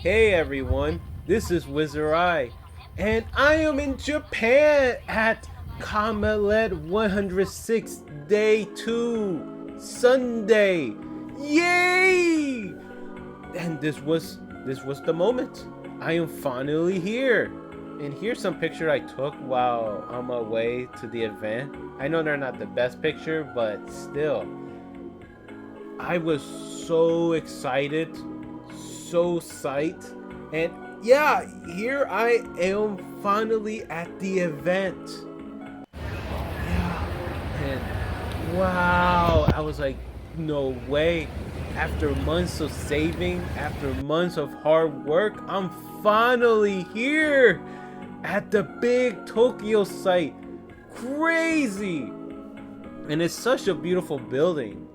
Hey everyone, this is Wizard Eye, and I am in Japan at Comiket 106 Day 2 Sunday. Yay! And this was the moment. I am finally here. And here's some picture I took while on my way to the event. I know they're not the best picture, but still. I was so excited, so psyched, and yeah, here I am finally at the event. Yeah, and wow, I was like, no way. After months of saving, after months of hard work, I'm finally here at the big Tokyo site. Crazy! And it's such a beautiful building.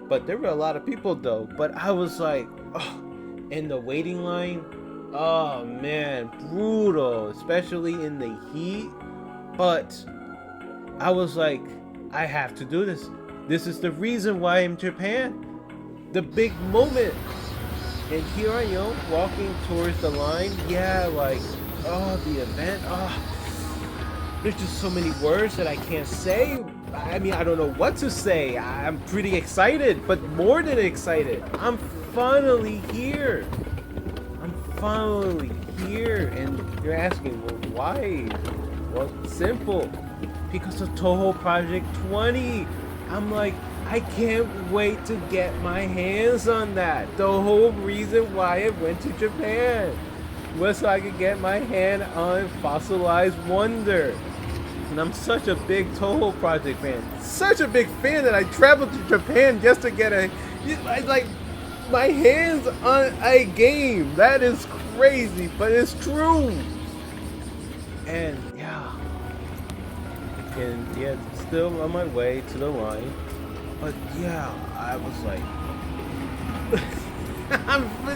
But there were a lot of people though. But I was like, oh, in the waiting line, oh man, brutal, especially in the heat. But I was like, I have to do this. This is the reason why I'm in Japan. The big moment. And here I am walking towards the line. Yeah, like, oh, the event. Oh, there's just so many words that I can't say. I mean, I don't know what to say. I'm pretty excited, but more than excited. I'm finally here. I'm finally here. And you're asking, well, why? Well, simple. Because of Touhou Project 20. I'm like, I can't wait to get my hands on that. The whole reason why I went to Japan was so I could get my hand on Fossilized Wonder. And I'm such a big Touhou Project fan. Such a big fan that I traveled to Japan just to get like my hands on a game. That is crazy, but it's true. And yeah, and yeah, still on my way to the line. But yeah, I was like,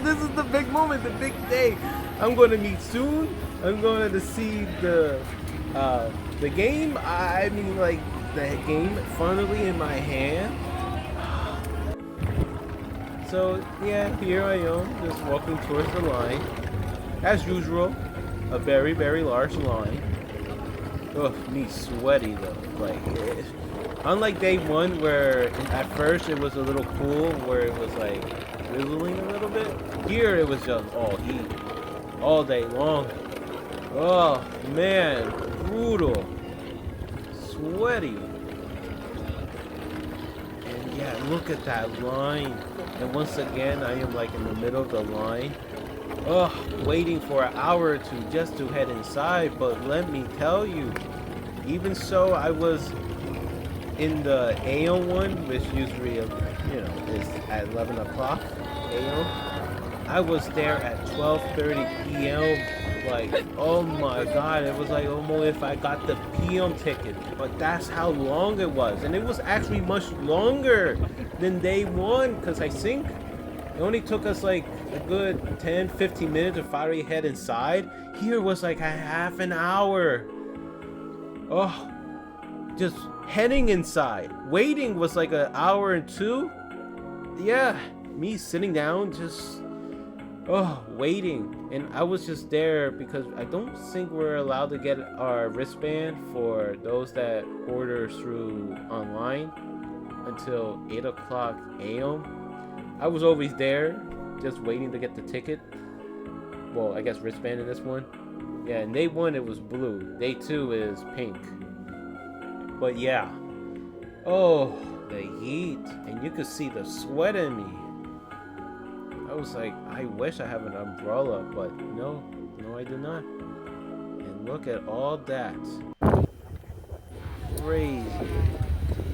this is the big moment, the big day. I'm going to meet soon. I'm going to see the game. I mean, like the game finally in my hand. So yeah, here I am, just walking towards the line. As usual, a very, very large line. Ugh, me sweaty though. Like, unlike day one, where at first it was a little cool, where it was like drizzling a little bit. Here it was just all heat, all day long. Oh man, brutal, sweaty. And yeah, look at that line. And once again, I am like in the middle of the line. Ugh, waiting for an hour or two just to head inside. But let me tell you, even so, I was in the AM one, which usually, is at 11 o'clock AM. I was there at 12:30 PM. Like, oh my god, it was like almost if I got the PM ticket. But that's how long it was. And it was actually much longer than day one, because I think it only took us like a good 10-15 minutes to finally head inside. Here was like a half an hour. Oh, just heading inside. Waiting was like an hour and two. Yeah, me sitting down just waiting. And I was just there because I don't think we're allowed to get our wristband for those that order through online until 8 o'clock AM. I was always there, just waiting to get the ticket. Well, I guess wristband in this one. Yeah, and day one it was blue. Day two is pink. But yeah. Oh, the heat. And you could see the sweat in me. I was like, I wish I have an umbrella, but no, I do not. And look at all that. Crazy.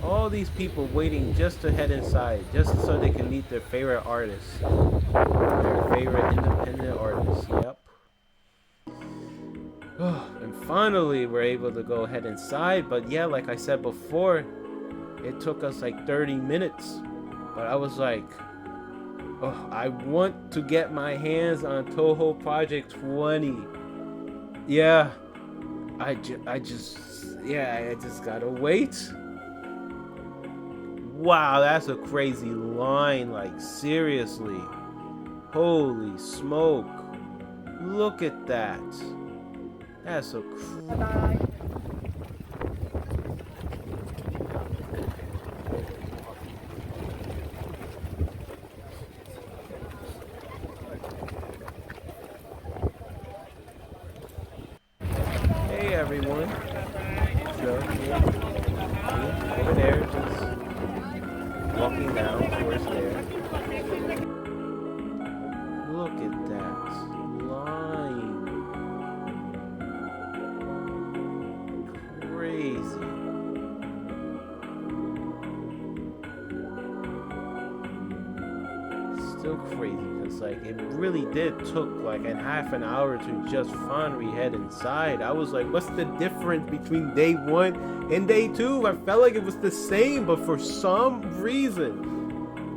All these people waiting just to head inside, just so they can meet their favorite artists. Their favorite independent artists, yep. And finally, we're able to go head inside, but yeah, like I said before, it took us like 30 minutes. But I was like, oh, I want to get my hands on Touhou Project 20. Yeah, I just gotta wait. Wow, that's a crazy line, like seriously. Holy smoke. Look at that. That's so cool. Hey everyone. So here, over there, just walking down towards there. Look at that line. Crazy. Still crazy because like it really did took like a half an hour to just finally head inside. I was like, what's the difference between day 1 and day 2? I felt like it was the same, but for some reason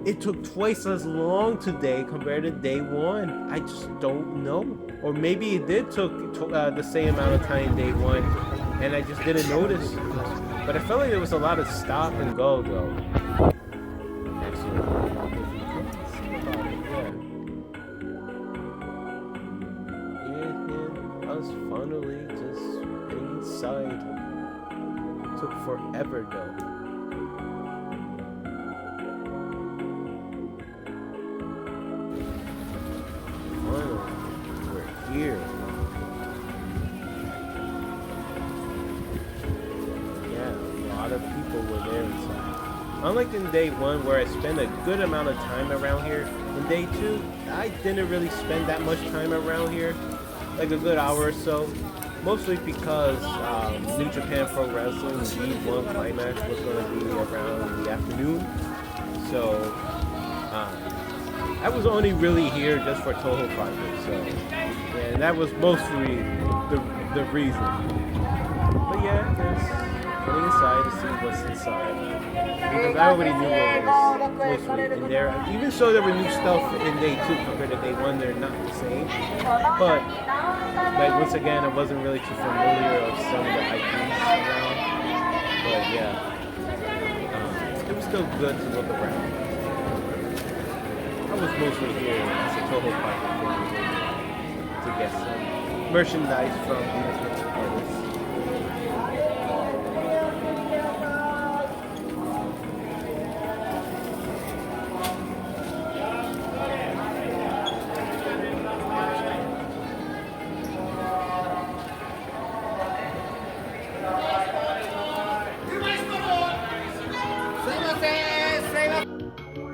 it took twice as long today compared to day 1. I just don't know. Or maybe it did took the same amount of time day 1 and I just didn't notice. But I felt like there was a lot of stop and go though. Actually, yeah, I was finally just inside. It took forever though. Here. Yeah, a lot of people were there inside. Unlike in day 1 where I spent a good amount of time around here, in day 2, I didn't really spend that much time around here, like a good hour or so. Mostly because New Japan Pro Wrestling G1 Climax was going to be around the afternoon. So, I was only really here just for Touhou Project, so yeah, that was mostly the reason. But yeah, just going inside to see what's inside. Because I already knew what was mostly in there. Even though there were new stuff in day 2 compared to day 1, they're not the same. But like once again, I wasn't really too familiar of some of the IPs around. But yeah, it was still good to look around. I was mostly here as a Touhou Project to get some merchandise from these artists.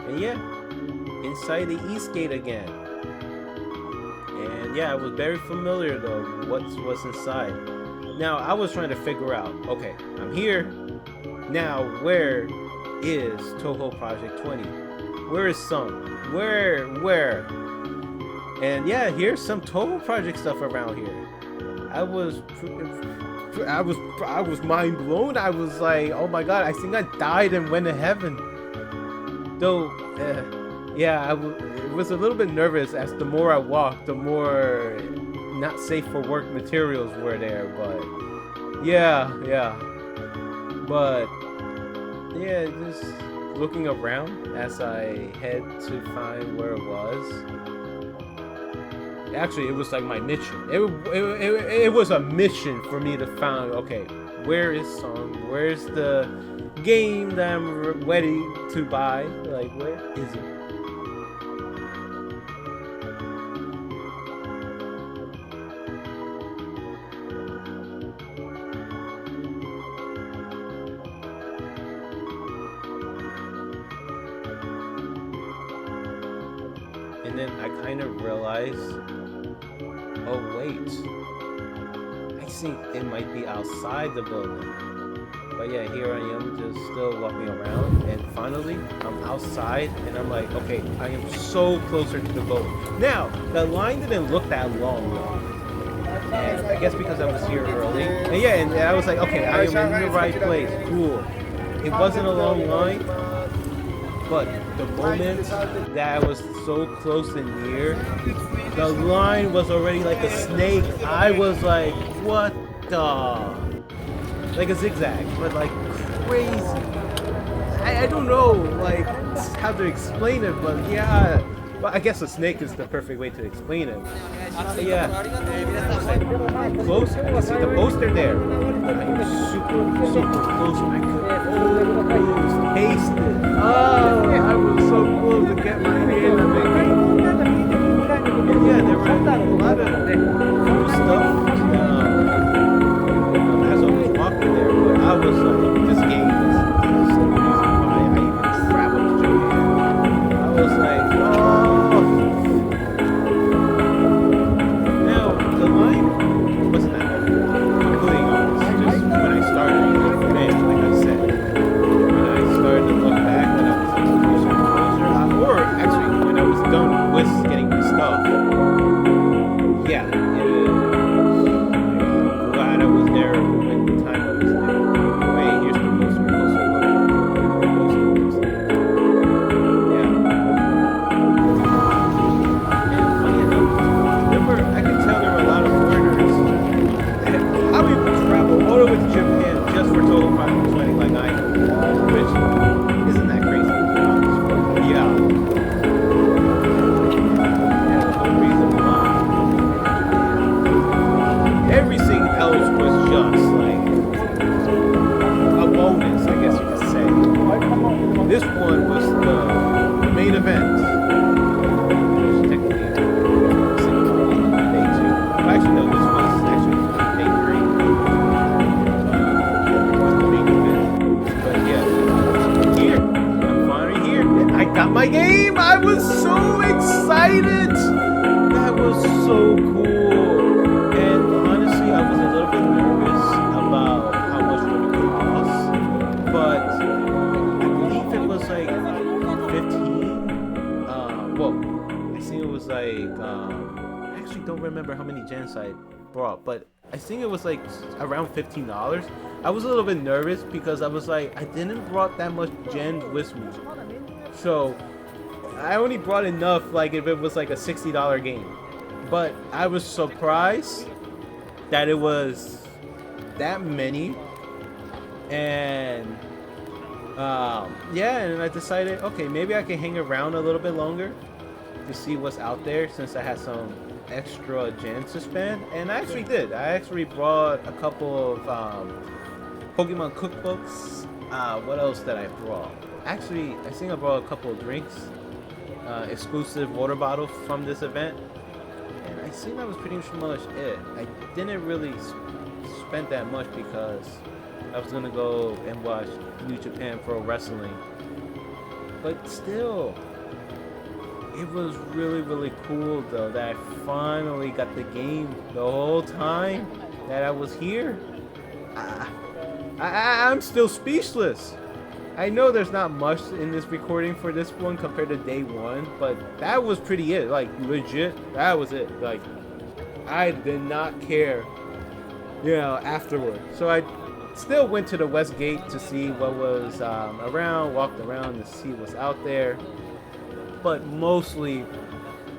And yeah, inside the East Gate again. And yeah, I was very familiar though what's inside. Now I was trying to figure out, okay, I'm here. Now where is Touhou Project 20? Where is Sung? Where? And yeah, here's some Touhou Project stuff around here. I was mind blown. I was like, oh my god, I think I died and went to heaven. Though, yeah, it was a little bit nervous as the more I walked, the more not safe for work materials were there. But yeah. But yeah, just looking around as I head to find where it was. Actually, it was like my mission. It was a mission for me to find, okay, where is Song? Where's the game that I'm ready to buy? Like, where is it? And then I kind of realized, oh wait, I think it might be outside the building. But yeah, here I am just still walking around, and finally I'm outside and I'm like, okay, I am so closer to the boat. Now, the line didn't look that long though. And I guess because I was here early. And yeah, and I was like, okay, I am in the right place, cool. It wasn't a long line, but the moment that I was so close and near, the line was already like a snake. I was like, what the? Like a zigzag, but like crazy. I don't know like how to explain it, but yeah, Well, I guess a snake is the perfect way to explain it. But yeah, close. I can see the poster there. I am super close. I could almost taste it. Oh, I was so close to get my hand on it. Yeah, there were a lot of cool stuff as I was walking there, but I was like, this game is the reason why I even traveled to Japan. I was like, oh. Now, the line wasn't that bad. Completely honest. Just when I started, man, like I said, when I started to look back, when I was closer and closer, or actually when I was done with getting my stuff, yeah, I'm glad I was there when the time I was there. Wait, here's the closer look. Yeah. And funny enough, I could tell there were a lot of foreigners that probably travel all the way to Japan just for Touhou Project 20 like I am. Which isn't that crazy? Yeah. Everything else was just like a bonus, I guess you could say. This one was the main event. Which technically day 2. Well, actually, no, this was actually day 3. Was the main event. But yeah, here. I'm finally here. And I got my game! I was so excited! That was so cool. I was a little bit nervous about how much it would cost, but I believe it was like 15. Well, I think it was like I actually don't remember how many gens I brought, but I think it was like around $15. I was a little bit nervous because I was like, I didn't brought that much gens with me, so I only brought enough like if it was like a $60 game. But I was surprised that it was that many, and yeah, and I decided, okay, maybe I can hang around a little bit longer to see what's out there since I had some extra gens to spend, and I actually did. I actually brought a couple of Pokemon cookbooks. What else did I brought? Actually, I think I brought a couple of drinks, exclusive water bottles from this event. I think that was pretty much it. I didn't really spend that much because I was gonna go and watch New Japan Pro Wrestling. But still, it was really cool though that I finally got the game the whole time that I was here. I'm still speechless. I know there's not much in this recording for this one compared to day 1, but that was pretty it. Like, legit, that was it. Like, I did not care, you know, afterward. So I still went to the West Gate to see what was around, walked around to see what's out there. But mostly,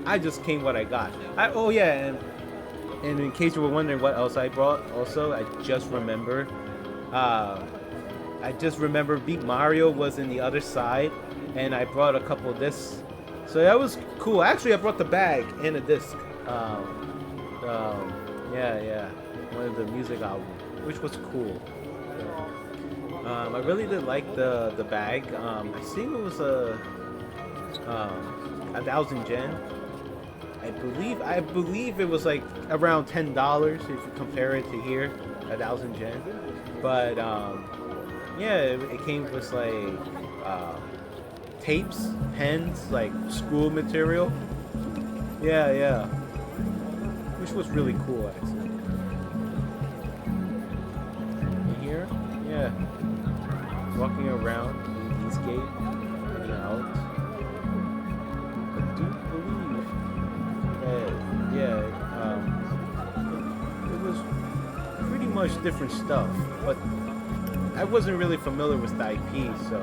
I just came what I got. Oh yeah, and in case you were wondering what else I brought, also, I just remembered. I just remember Beat Mario was in the other side, and I brought a couple of discs. So that was cool. Actually, I brought the bag and a disc. Yeah, one of the music albums, which was cool. I really did like the bag. I think it was a 1,000 gen. I believe it was like around $10 if you compare it to here, 1,000 gen. But yeah, it came with like tapes, pens, like school material. Yeah, which was really cool actually. You here? Yeah, walking around the Eastgate, heading out. I do believe that it was pretty much different stuff, but I wasn't really familiar with the IP, so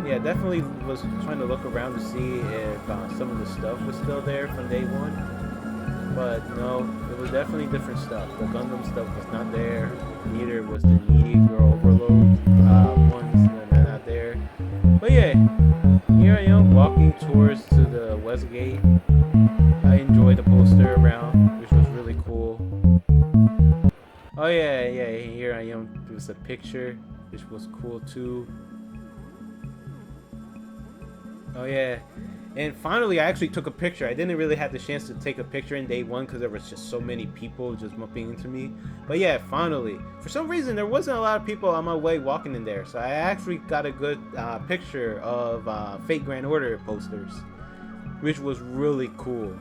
yeah, definitely was trying to look around to see if some of the stuff was still there from day 1, but no, it was definitely different stuff. The Gundam stuff was not there, neither was the Meteor Overload ones, they're not there. But yeah, here I am walking towards to the Westgate. I enjoyed the poster around, which was really cool. Oh yeah, here I am. There was a picture, which was cool too. Oh yeah, and finally I actually took a picture. I didn't really have the chance to take a picture in day one because there was just so many people just bumping into me. But yeah, finally. For some reason, there wasn't a lot of people on my way walking in there, so I actually got a good picture of Fate Grand Order posters, which was really cool.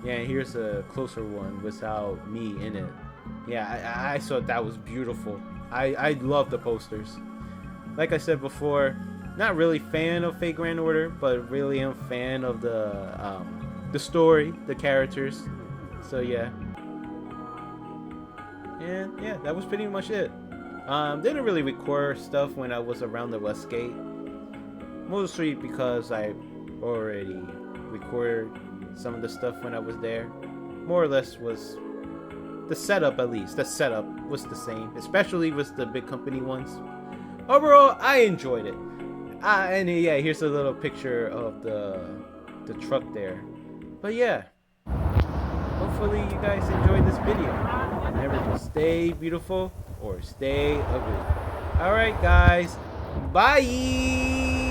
Yeah, and here's a closer one without me in it. Yeah, I thought that was beautiful. I love the posters. Like I said before, not really fan of Fate Grand Order, but really am fan of the story, the characters. So yeah. And yeah, that was pretty much it. Didn't really record stuff when I was around the Westgate. Mostly because I already recorded some of the stuff when I was there. More or less was the setup, at least. The setup was the same, especially with the big company ones. Overall, I enjoyed it. And yeah, here's a little picture of the truck there. But yeah, hopefully you guys enjoyed this video. Remember to stay beautiful or stay ugly. Alright guys, bye!